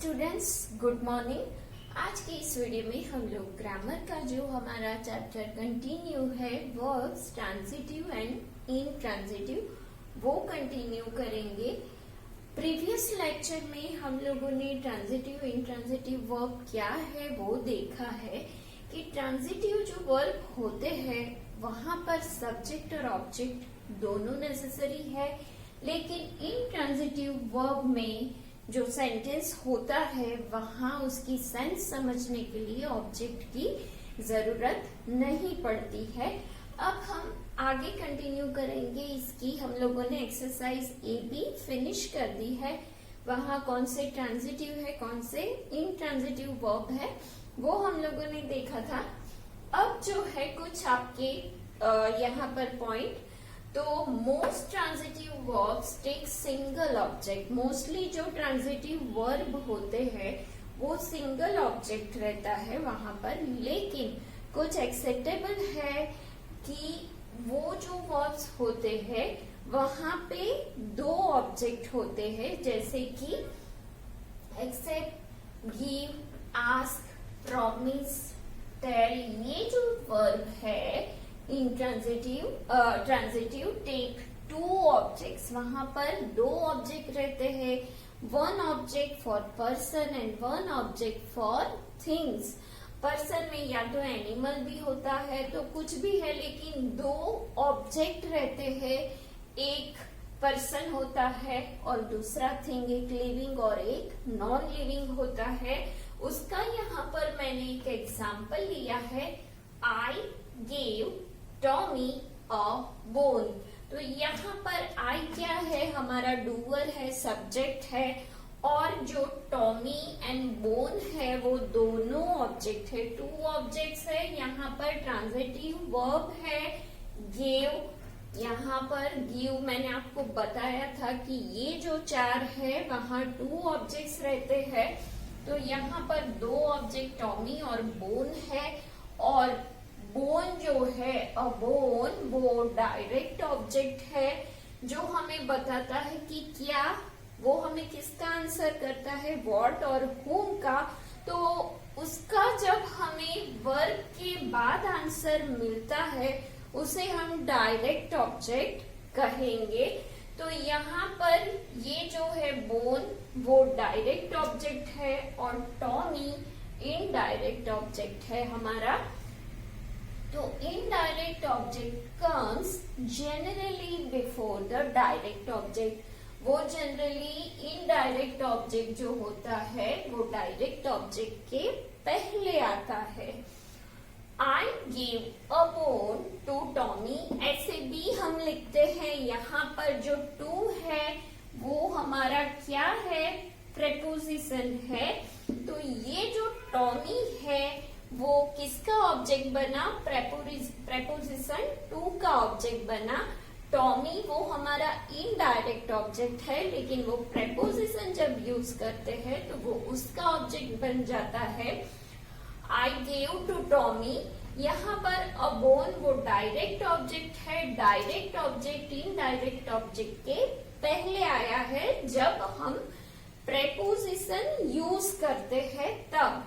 Students good morning. आज के इस वीडियो में हम लोग ग्रामर का जो हमारा चैप्टर कंटिन्यू है वर्ब्स ट्रांजिटिव एंड इनट्रांजिटिव वो कंटिन्यू करेंगे। प्रीवियस लेक्चर में हम लोगों ने ट्रांजिटिव इनट्रांजिटिव वर्ब क्या है वो देखा है कि ट्रांजिटिव जो वर्ब होते हैं वहां पर सब्जेक्ट और ऑब्जेक्ट दोनों नेसेसरी है, लेकिन इनट्रांजिटिव वर्ब में जो सेंटेंस होता है वहां उसकी सेंस समझने के लिए ऑब्जेक्ट की जरूरत नहीं पड़ती है। अब हम आगे कंटिन्यू करेंगे। इसकी हम लोगों ने एक्सरसाइज ए बी फिनिश कर दी है। वहां कौन से ट्रांजिटिव है कौन से इनट्रांजिटिव वर्ब है वो हम लोगों ने देखा था। अब जो है कुछ आपके यहाँ पर पॉइंट, तो most transitive verbs take single object. Mostly जो ट्रांजिटिव वर्ब होते हैं वो सिंगल ऑब्जेक्ट रहता है वहां पर, लेकिन कुछ एक्सेप्टेबल है कि वो जो वर्ब्स होते हैं वहां पे दो ऑब्जेक्ट होते हैं, जैसे कि accept, give, ask, promise, tell. ये जो वर्ब है intransitive transitive take two objects. वहां पर दो ऑब्जेक्ट रहते हैं, one object for person and one object for things. पर्सन में या तो एनिमल भी होता है तो कुछ भी है, लेकिन दो ऑब्जेक्ट रहते हैं, एक पर्सन होता है और दूसरा थिंग, एक लिविंग और एक नॉन लिविंग होता है। उसका यहाँ पर मैंने एक एग्जाम्पल लिया है, I gave Tommy a bone. तो यहाँ पर आई क्या है, हमारा डूअर है, सब्जेक्ट है, और जो टॉमी एंड बोन है वो दोनों ऑब्जेक्ट है, टू ऑब्जेक्ट्स है। यहाँ पर ट्रांजिटिव वर्ब है गेव। यहाँ पर गिव मैंने आपको बताया था कि ये जो चार है वहां टू ऑब्जेक्ट्स रहते हैं, तो यहाँ पर दो ऑब्जेक्ट टॉमी और बोन है। और बोन जो है बोन वो डायरेक्ट ऑब्जेक्ट है जो हमें बताता है कि क्या, वो हमें किसका आंसर करता है, व्हाट और हुम का। तो उसका जब हमें वर्ब के बाद आंसर मिलता है उसे हम डायरेक्ट ऑब्जेक्ट कहेंगे। तो यहाँ पर ये जो है बोन वो डायरेक्ट ऑब्जेक्ट है और टॉमी इनडायरेक्ट ऑब्जेक्ट है हमारा। तो indirect object comes generally before the direct object. वो जनरली इनडायरेक्ट ऑब्जेक्ट जो होता है वो डायरेक्ट ऑब्जेक्ट के पहले आता है। I gave a bone to Tommy, ऐसे भी हम लिखते हैं। यहाँ पर जो टू है वो हमारा क्या है, प्रेपोजिशन है। तो ये जो टॉमी है वो किसका ऑब्जेक्ट बना, प्रेपोजिशन टू का ऑब्जेक्ट बना। टॉमी वो हमारा इनडायरेक्ट ऑब्जेक्ट है, लेकिन वो प्रेपोजिशन जब यूज करते हैं तो वो उसका ऑब्जेक्ट बन जाता है। आई गेव टू टॉमी, यहाँ पर अ बोन वो डायरेक्ट ऑब्जेक्ट है। डायरेक्ट ऑब्जेक्ट इनडायरेक्ट ऑब्जेक्ट के पहले आया है जब हम प्रेपोजिशन यूज करते हैं तब।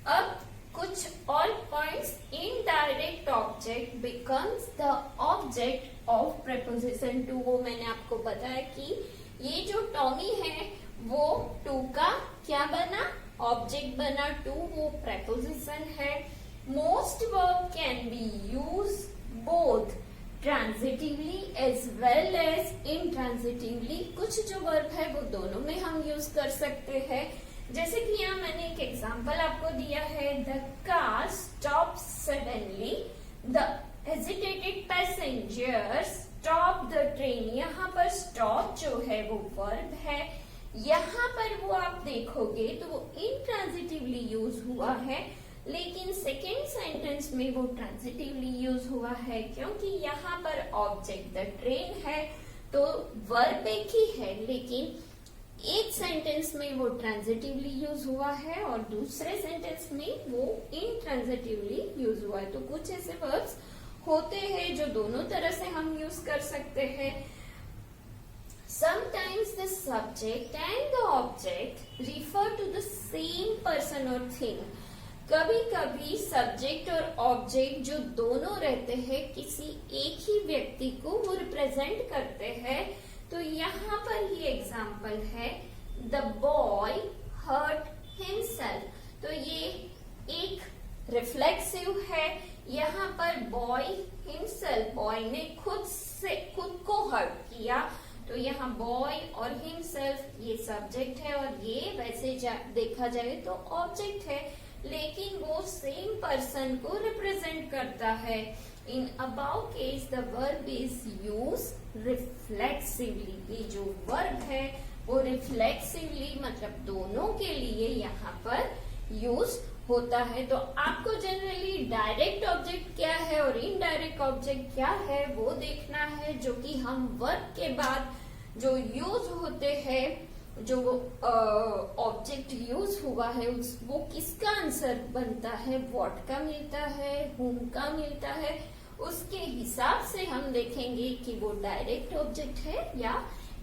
अब कुछ और points, indirect object becomes the object of preposition to. वो मैंने आपको बताया कि ये जो टॉमी है वो टू का क्या बना, ऑब्जेक्ट बना। टू वो प्रेपोजिशन है। Most verb can be use both transitively as well as intransitively. कुछ जो वर्ब है वो दोनों में हम यूज कर सकते हैं। जैसे कि यहाँ मैंने एक एग्जाम्पल आपको दिया है, the car stop suddenly, the hesitated passenger stop the train. यहाँ पर स्टॉप जो है वो वर्ब है। यहाँ पर वो आप देखोगे तो वो इनट्रांजिटिवली यूज हुआ है, लेकिन सेकेंड सेंटेंस में वो ट्रांजिटिवली यूज हुआ है, क्योंकि यहाँ पर ऑब्जेक्ट द ट्रेन है तो वर्ब एक ही है, लेकिन एक सेंटेंस में वो ट्रांजिटिवली यूज हुआ है और दूसरे सेंटेंस में वो इनट्रांजिटिवली यूज हुआ है। तो कुछ ऐसे वर्ब्स होते हैं जो दोनों तरह से हम यूज कर सकते हैं। Sometimes the subject and the object refer to the same person or thing. कभी कभी सब्जेक्ट और ऑब्जेक्ट जो दोनों रहते हैं किसी एक ही व्यक्ति को वो रिप्रेजेंट करते हैं. तो यहाँ पर ये एग्जाम्पल है द बॉय हर्ट हिमसेल्फ. तो ये एक रिफ्लेक्सिव है. यहाँ पर बॉय हिमसेल्फ, बॉय ने खुद को हर्ट किया. तो यहाँ बॉय और हिमसेल्फ ये सब्जेक्ट है और ये वैसे देखा जाए तो ऑब्जेक्ट है, लेकिन वो सेम पर्सन को रिप्रेजेंट करता है. In above case the verb is use reflexively. ये जो वर्ब है वो रिफ्लेक्सिवली मतलब दोनों के लिए यहाँ पर यूज होता है. तो आपको जनरली डायरेक्ट ऑब्जेक्ट क्या है और इनडायरेक्ट ऑब्जेक्ट क्या है वो देखना है, जो कि हम वर्ब के बाद जो यूज होते हैं, जो ऑब्जेक्ट यूज हुआ है वो किसका आंसर बनता है, व्हाट का मिलता है, हुम का मिलता है, उसके हिसाब से हम देखेंगे कि वो डायरेक्ट ऑब्जेक्ट है या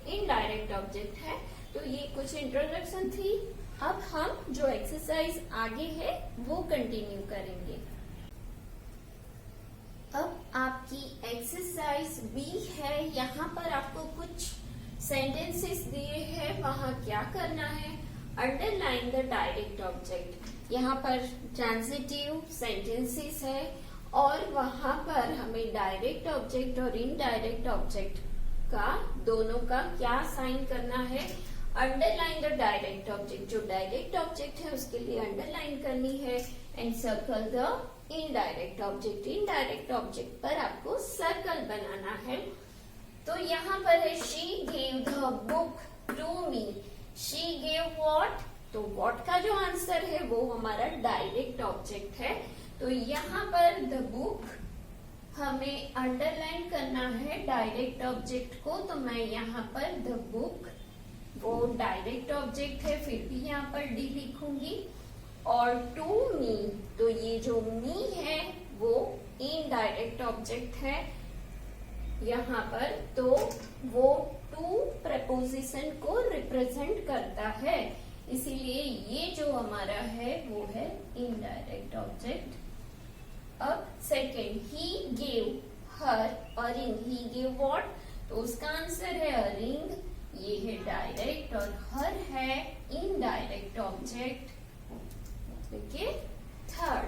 इनडायरेक्ट ऑब्जेक्ट है. तो ये कुछ इंट्रोडक्शन थी. अब हम जो एक्सरसाइज आगे है वो कंटिन्यू करेंगे. अब आपकी एक्सरसाइज बी है. यहाँ पर आपको कुछ सेंटेंसेस दिए हैं, वहां क्या करना है, अंडरलाइन द डायरेक्ट ऑब्जेक्ट. यहाँ पर ट्रांजिटिव सेंटेंसेस है और वहां पर हमें डायरेक्ट ऑब्जेक्ट और इनडायरेक्ट ऑब्जेक्ट का दोनों का क्या साइन करना है. अंडरलाइन द डायरेक्ट ऑब्जेक्ट, जो डायरेक्ट ऑब्जेक्ट है उसके लिए अंडरलाइन करनी है. And circle the indirect object, indirect object पर आपको सर्कल बनाना है. तो यहाँ पर है she gave the book to me. she gave what? तो what का जो आंसर है वो हमारा डायरेक्ट ऑब्जेक्ट है. तो यहाँ पर the book हमें अंडरलाइन करना है डायरेक्ट ऑब्जेक्ट को. तो मैं यहाँ पर the book वो डायरेक्ट ऑब्जेक्ट है, फिर भी यहाँ पर डी लिखूंगी. और to me, तो ये जो me है वो इनडायरेक्ट ऑब्जेक्ट है यहाँ पर. तो वो टू प्रपोजिशन को रिप्रेजेंट करता है, इसीलिए ये जो हमारा है वो है इनडायरेक्ट ऑब्जेक्ट. अब second, he gave her a ring. He gave what? तो उसका आंसर है अ रिंग. ये है डायरेक्ट और हर है indirect object. Okay. Third,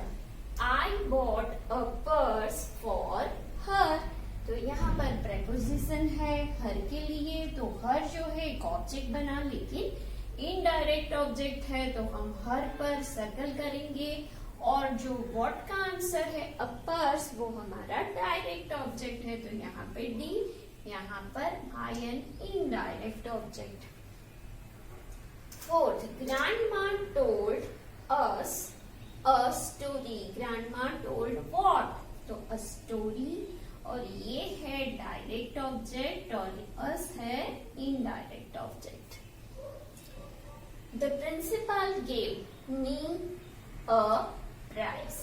I bought a purse for her. तो यहाँ पर प्रेपोजिशन है हर के लिए. तो हर जो है एक ऑब्जेक्ट बना, लेकिन इनडायरेक्ट ऑब्जेक्ट है, तो हम हर पर सर्कल करेंगे. और जो व्हाट का आंसर है अ पर्स, वो हमारा डायरेक्ट ऑब्जेक्ट है. तो यहाँ पे डी, यहाँ पर I an indirect object. Fourth, grandma told us a story. Grandma told what? तो अ स्टोरी. और ये है डायरेक्ट ऑब्जेक्ट और अस है indirect object. The principal gave me a prize.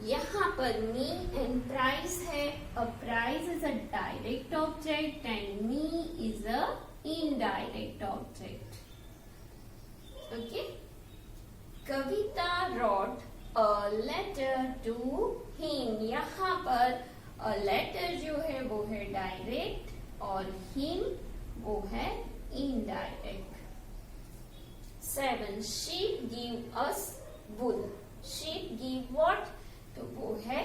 यहाँ पर मी एंड प्राइज है. A prize is a direct object and me is a indirect object. Okay. Kavita wrote a letter to him. यहाँ पर a letter जो है वो है direct और him वो है indirect. 7, sheep give us wool. sheep give what? तो वो है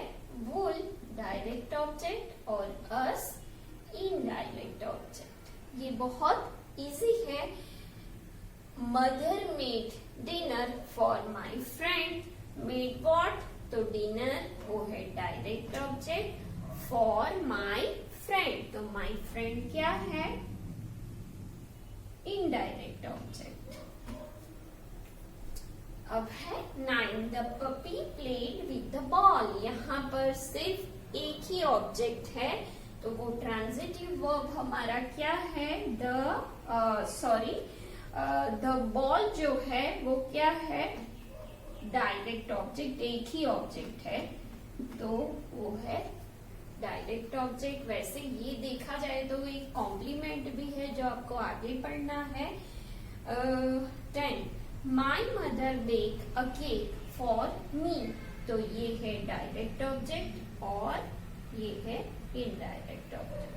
wool डायरेक्ट ऑब्जेक्ट और us इनडायरेक्ट ऑब्जेक्ट. ये बहुत इजी है. Mother made dinner for my friend. Made what? तो डिनर वो है direct object. For my friend, तो माई फ्रेंड क्या है? Indirect object. अब है 9, the puppy played with the ball. यहाँ पर सिर्फ एक ही ऑब्जेक्ट है, तो वो ट्रांजिटिव वर्ब हमारा क्या है? द बॉल जो है वो क्या है? Direct object. एक ही ऑब्जेक्ट है, तो वो है डायरेक्ट ऑब्जेक्ट। वैसे ये देखा जाए तो एक कॉम्प्लीमेंट भी है जो आपको आगे पढ़ना है। 10 my mother bake a cake for me, तो ये है डायरेक्ट ऑब्जेक्ट और ये है इनडायरेक्ट ऑब्जेक्ट।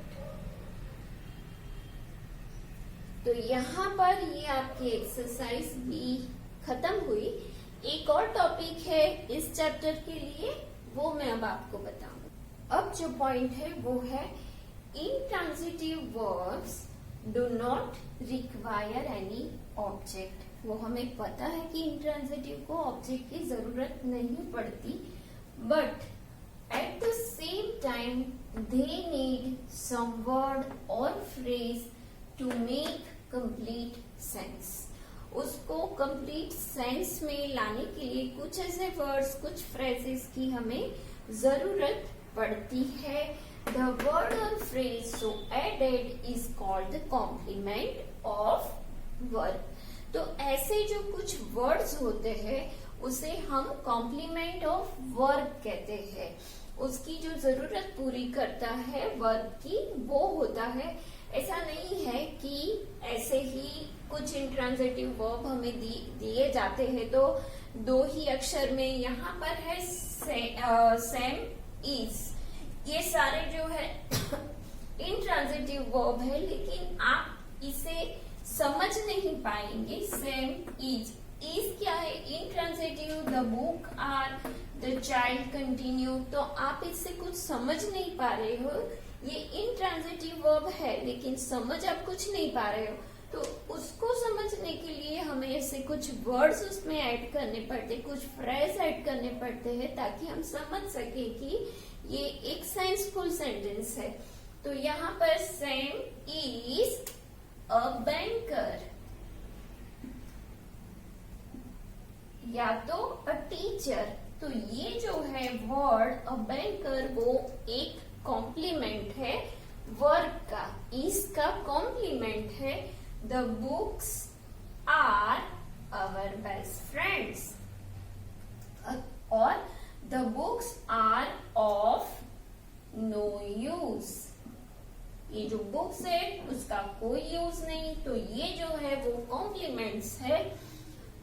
तो यहाँ पर ये आपकी एक्सरसाइज भी खत्म हुई। एक और टॉपिक है इस चैप्टर के लिए, वो मैं अब आपको बताऊं। अब जो पॉइंट है वो है intransitive verbs do not require any object. वो हमें पता है कि इंट्रांजिटिव को ऑब्जेक्ट की जरूरत नहीं पड़ती, but at the same time they need some word और phrase to make complete sense. उसको कंप्लीट सेंस में लाने के लिए कुछ ऐसे वर्ड्स, कुछ फ्रेजेस की हमें जरूरत पड़ती है। द वर्ड और phrase so added is called the complement of verb. तो ऐसे जो कुछ वर्ड्स होते हैं उसे हम कॉम्प्लीमेंट ऑफ वर्ब कहते हैं। उसकी जो जरूरत पूरी करता है वर्ब की, वो होता है। ऐसा नहीं है कि ऐसे ही कुछ इंट्रांजिटिव वर्ब हमें दिए जाते हैं तो दो ही अक्षर में, यहाँ पर है सेम, इज, ये सारे जो है इंट्रांजिटिव वर्ब है, लेकिन आप इसे समझ नहीं पाएंगे। सेम, इज क्या है? Intransitive. The book are, the child continue, तो आप इससे कुछ समझ नहीं पा रहे हो। ये इंट्रांजिटिव वर्ब है लेकिन समझ आप कुछ नहीं पा रहे हो, तो उसको समझने के लिए हमें ऐसे कुछ वर्ड्स उसमें ऐड करने पड़ते, कुछ फ्रेज ऐड करने पड़ते हैं ताकि हम समझ सके कि ये एक सेंसफुल सेंटेंस है। तो यहाँ पर सैम इज अ बैंकर, या तो अ टीचर। तो ये जो है वर्ड अ बैंकर वो एक कॉम्प्लीमेंट है वर्ब का, इसका कॉम्प्लीमेंट है। The books are our best friends, और the books are of no use. ये जो बुक्स है उसका कोई यूज नहीं, तो ये जो है वो कॉम्प्लीमेंट्स है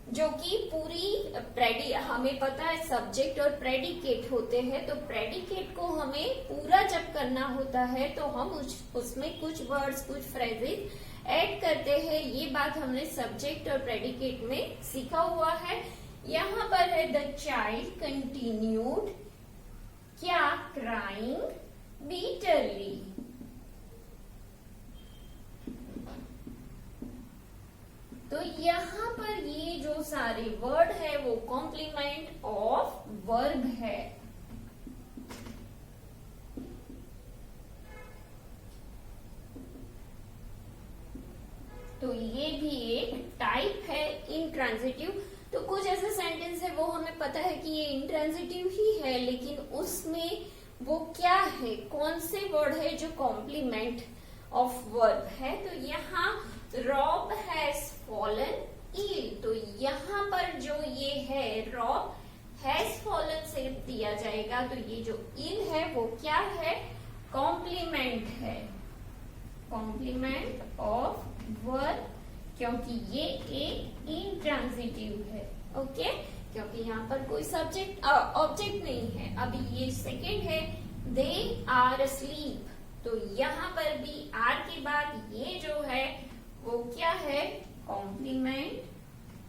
जो कि पूरी हमें पता है सब्जेक्ट और प्रेडिकेट होते हैं। तो प्रेडिकेट को हमें पूरा जब करना होता है तो हम उसमें कुछ वर्ड्स, कुछ फ्रेजेस ऐड करते हैं। ये बात हमने सब्जेक्ट और प्रेडिकेट में सीखा हुआ है। यहाँ पर है द चाइल्ड कंटिन्यूड, क्या? क्राइंग बीटरली। तो यहाँ पर ये जो सारे वर्ड है वो कॉम्प्लीमेंट ऑफ वर्ब है। तो ये भी एक टाइप है इंट्रांजिटिव। तो कुछ ऐसे सेंटेंस है वो हमें पता है कि ये इंट्रांजिटिव ही है, लेकिन उसमें वो क्या है, कौन से वर्ड है जो कॉम्प्लीमेंट ऑफ वर्ब है। तो यहाँ रॉब हैज फॉलन इल, तो यहाँ पर जो ये है रॉब हैज फॉलन से दिया जाएगा। तो ये जो इल है वो क्या है? कॉम्प्लीमेंट है, कॉम्प्लीमेंट ऑफ वर्ब, क्योंकि ये एक इंट्रांजिटिव है। ओके, क्योंकि यहाँ पर कोई सब्जेक्ट ऑब्जेक्ट नहीं है। अभी ये सेकेंड है, दे आर अस्लीप, तो यहाँ पर भी आर के बाद ये जो है वो क्या है? Complement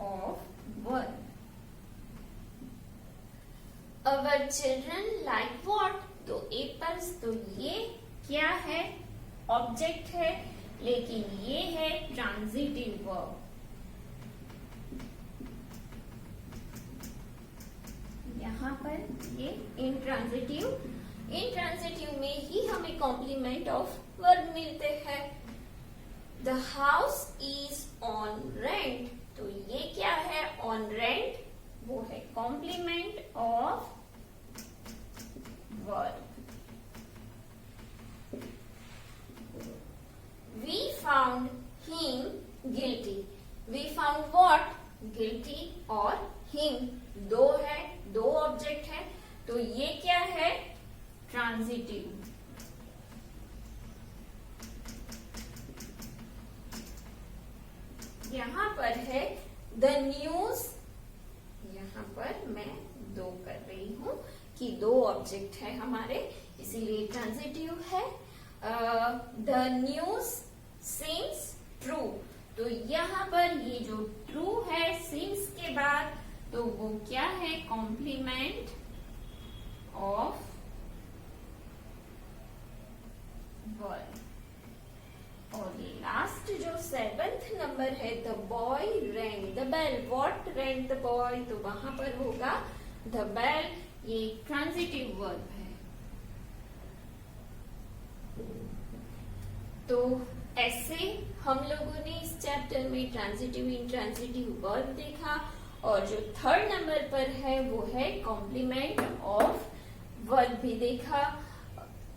of verb. Our children like what, तो एप्पल्स, तो ये क्या है? ऑब्जेक्ट है, लेकिन ये है ट्रांजिटिव वर्ब। यहाँ पर ये इंट्रांजिटिव में ही हमें कॉम्प्लीमेंट ऑफ वर्ब मिलते हैं। The house is on rent, तो ये क्या है? ऑन रेंट, वो है complement of verb. We found him guilty. We found what? Guilty और him, दो है, दो ऑब्जेक्ट है, तो ये क्या है? ट्रांजिटिव यहाँ पर है द न्यूज, यहाँ पर मैं 2 कर रही हूँ कि 2 ऑब्जेक्ट है हमारे, इसीलिए ट्रांजिटिव है। द न्यूज सीम्स ट्रू, तो यहाँ पर ये जो ट्रू है सीम्स के बाद, तो वो क्या है, कॉम्प्लीमेंट ऑफ वर्ब। और लास्ट जो 7th नंबर है, the boy rang the bell, what rang the boy, तो वहां पर होगा द बेल, ये ट्रांजिटिव वर्ब है। तो ऐसे हम लोगों ने इस चैप्टर में ट्रांजिटिव इंट्रांजिटिव वर्ब देखा, और जो 3rd नंबर पर है वो है कॉम्प्लीमेंट ऑफ वर्ब भी देखा।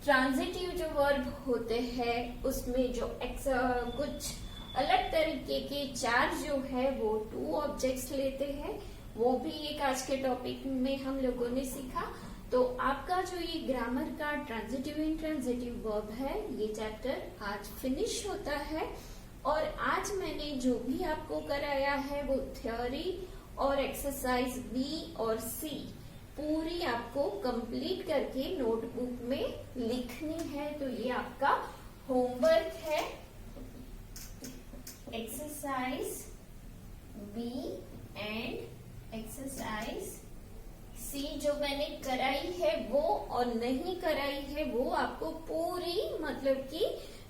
ट्रांजिटिव जो वर्ब होते हैं उसमें जो कुछ अलग तरीके के 4 जो है वो 2 ऑब्जेक्ट्स लेते हैं, वो भी एक आज के टॉपिक में हम लोगों ने सीखा। तो आपका जो ये ग्रामर का ट्रांजिटिव इंट्रांजिटिव वर्ब है, ये चैप्टर आज फिनिश होता है। और आज मैंने जो भी आपको कराया है वो थ्योरी और एक्सरसाइज बी और सी पूरी आपको कंप्लीट करके नोटबुक में लिखनी है। तो ये आपका होमवर्क है। एक्सरसाइज बी एंड एक्सरसाइज सी जो मैंने कराई है वो और नहीं कराई है वो आपको पूरी मतलब कि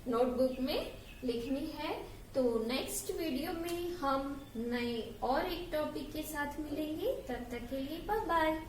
नोटबुक में लिखनी है। तो नेक्स्ट वीडियो में हम नए और एक टॉपिक के साथ मिलेंगे, तब तक के लिए बाय बाय।